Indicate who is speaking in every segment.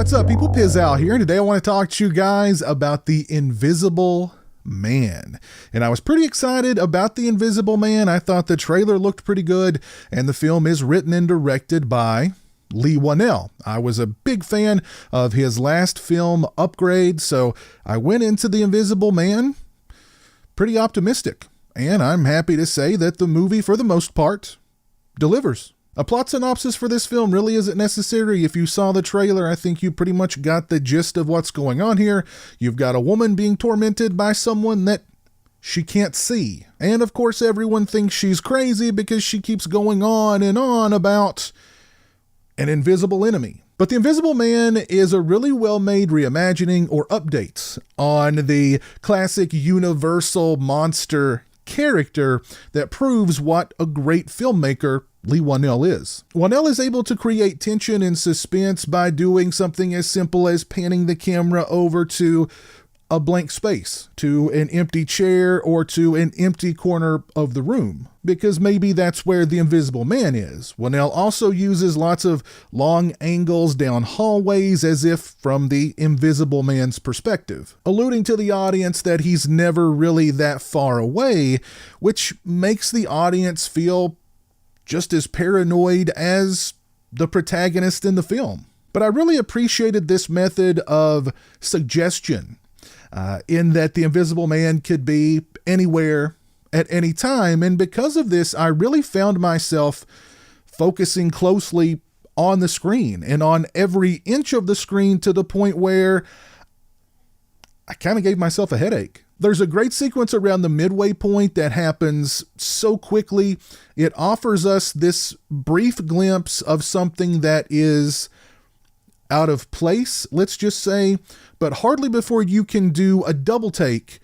Speaker 1: What's up, people? Pizowell here, and today I want to talk to you guys about The Invisible Man. And I was pretty excited about The Invisible Man. I thought the trailer looked pretty good, and the film is written and directed by Leigh Whannell. I was a big fan of his last film, Upgrade, so I went into The Invisible Man pretty optimistic. And I'm happy to say that the movie, for the most part, delivers. A plot synopsis for this film really isn't necessary. If you saw the trailer, I think you pretty much got the gist of what's going on here. You've got a woman being tormented by someone that she can't see. And of course, everyone thinks she's crazy because she keeps going on and on about an invisible enemy. But The Invisible Man is a really well-made reimagining or update on the classic universal monster character that proves what a great filmmaker Leigh Whannell is. Whannell is able to create tension and suspense by doing something as simple as panning the camera over to a blank space, to an empty chair, or to an empty corner of the room, because maybe that's where the Invisible Man is. Whannell also uses lots of long angles down hallways as if from the Invisible Man's perspective, alluding to the audience that he's never really that far away, which makes the audience feel just as paranoid as the protagonist in the film. But I really appreciated this method of suggestion, in that the Invisible Man could be anywhere at any time. And because of this, I really found myself focusing closely on the screen and on every inch of the screen to the point where I kind of gave myself a headache. There's a great sequence around the midway point that happens so quickly. It offers us this brief glimpse of something that is out of place, let's just say, but hardly before you can do a double take,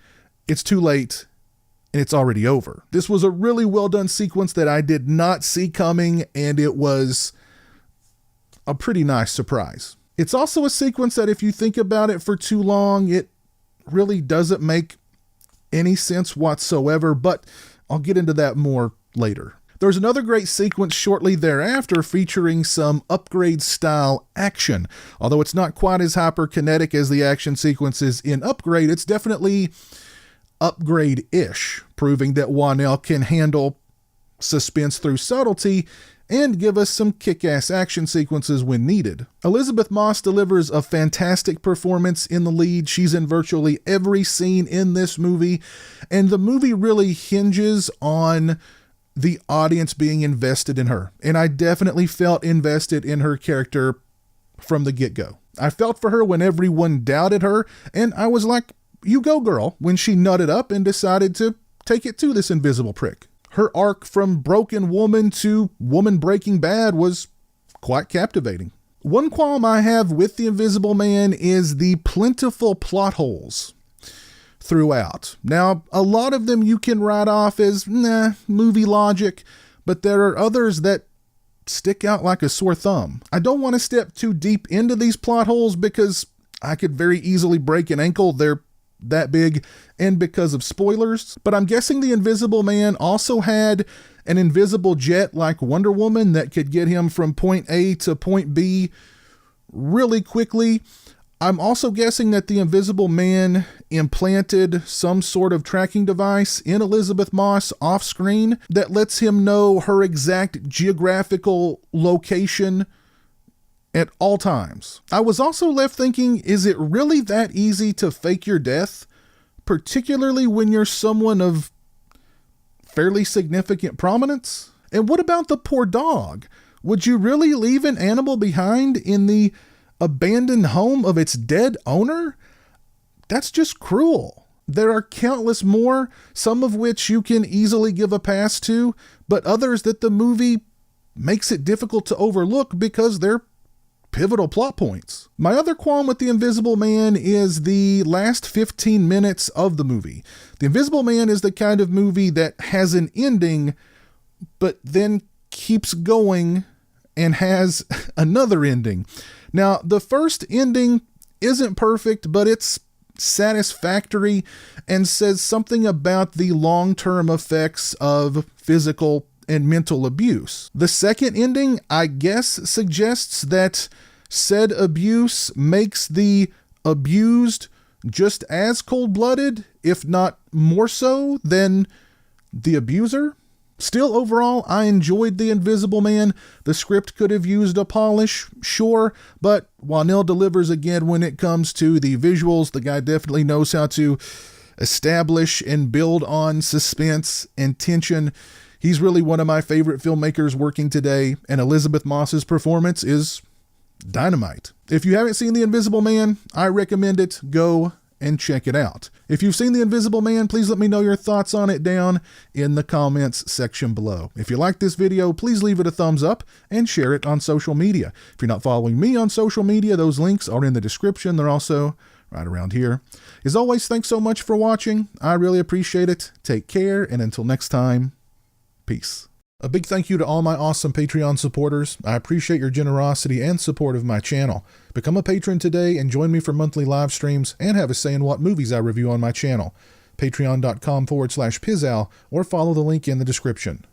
Speaker 1: it's too late and it's already over. This was a really well done sequence that I did not see coming, and it was a pretty nice surprise. It's also a sequence that if you think about it for too long, it really doesn't make any sense whatsoever, but I'll get into that more later. There's another great sequence shortly thereafter featuring some Upgrade style action. Although it's not quite as hyperkinetic as the action sequences in Upgrade, it's definitely Upgrade-ish, proving that Whannell can handle suspense through subtlety and give us some kick-ass action sequences when needed. Elisabeth Moss delivers a fantastic performance in the lead. She's in virtually every scene in this movie, and the movie really hinges on the audience being invested in her. And I definitely felt invested in her character from the get-go. I felt for her when everyone doubted her, and I was like, you go girl, when she nutted up and decided to take it to this invisible prick. Her arc from broken woman to woman breaking bad was quite captivating. One qualm I have with The Invisible Man is the plentiful plot holes throughout. Now, a lot of them you can write off as, movie logic, but there are others that stick out like a sore thumb. I don't want to step too deep into these plot holes because I could very easily break an ankle. They're that big, and because of spoilers, but I'm guessing the Invisible Man also had an invisible jet like Wonder Woman that could get him from point A to point B really quickly. I'm also guessing that the Invisible Man implanted some sort of tracking device in Elisabeth Moss off screen that lets him know her exact geographical location at all times. I was also left thinking, is it really that easy to fake your death? Particularly when you're someone of fairly significant prominence? And what about the poor dog? Would you really leave an animal behind in the abandoned home of its dead owner? That's just cruel. There are countless more, some of which you can easily give a pass to, but others that the movie makes it difficult to overlook because they're pivotal plot points. My other qualm with The Invisible Man is the last 15 minutes of the movie. The Invisible Man is the kind of movie that has an ending, but then keeps going and has another ending. Now, the first ending isn't perfect, but it's satisfactory and says something about the long-term effects of physical and mental abuse. The second ending, I guess, suggests that said abuse makes the abused just as cold-blooded, if not more so, than the abuser. Still, overall, I enjoyed The Invisible Man. The script could have used a polish, sure, but Wanell delivers again when it comes to the visuals. The guy definitely knows how to establish and build on suspense and tension. He's really one of my favorite filmmakers working today, and Elizabeth Moss's performance is dynamite. If you haven't seen The Invisible Man, I recommend it. Go and check it out. If you've seen The Invisible Man, please let me know your thoughts on it down in the comments section below. If you like this video, please leave it a thumbs up and share it on social media. If you're not following me on social media, those links are in the description. They're also right around here. As always, thanks so much for watching. I really appreciate it. Take care, and until next time, peace. A big thank you to all my awesome Patreon supporters. I appreciate your generosity and support of my channel. Become a patron today and join me for monthly live streams and have a say in what movies I review on my channel. Patreon.com/pizowell or follow the link in the description.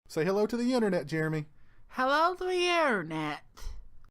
Speaker 1: Say hello to the internet, Jeremy.
Speaker 2: Hello to the internet.